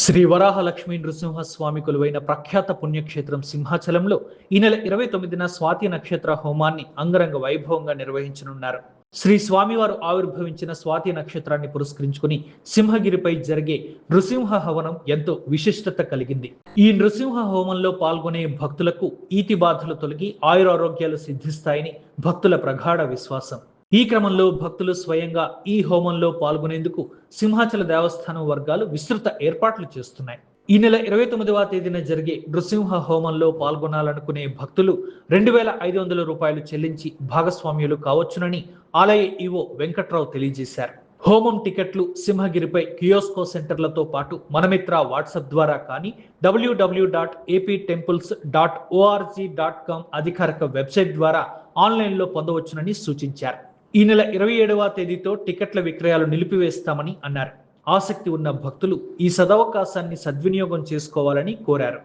శ్రీ వరాహ లక్ష్మీ నృసింహస్వామి కొలువైన ప్రఖ్యాత పుణ్యక్షేత్రం సింహాచలంలో ఈ నెల 29న స్వాతి నక్షత్ర హోమాన్ని అంగరంగ వైభవంగా నిర్వహించనున్నారు. శ్రీ స్వామివారు ఆవిర్భవించిన స్వాతి నక్షత్రాన్ని పురస్కరించుకుని సింహగిరిపై జరిగే నృసింహ హవనం ఎంతో విశిష్టత కలిగింది. ఈ నృసింహ హోమంలో పాల్గొనే భక్తులకు ఈతి బాధలు తొలగి ఆయురారోగ్యాలు సిద్ధిస్తాయని భక్తుల ప్రగాఢ విశ్వాసం. ఈ క్రమంలో భక్తులు స్వయంగా ఈ హోమంలో పాల్గొనేందుకు సింహాచల దేవస్థానం వర్గాలు విస్తృత ఏర్పాట్లు చేస్తున్నాయి. ఈ నెల 29వ తేదీన జరిగే నృసింహ హోమంలో పాల్గొనాలనుకునే భక్తులు 2,500 రూపాయలు చెల్లించి భాగస్వామ్యులు కావచ్చునని ఆలయ ఈవో వెంకట్రావు తెలియజేశారు. హోమం టికెట్లు సింహగిరిపై కియోస్కో సెంటర్లతో పాటు మనమిత్ర వాట్సాప్ ద్వారా కానీ www.aptemples.org.com అధికారిక వెబ్సైట్ ద్వారా ఆన్లైన్లో పొందవచ్చునని సూచించారు. ఈ నెల 27వ తేదీతో టికెట్ల విక్రయాలు నిలిపివేస్తామని అన్నారు. ఆసక్తి ఉన్న భక్తులు ఈ సదవకాశాన్ని సద్వినియోగం చేసుకోవాలని కోరారు.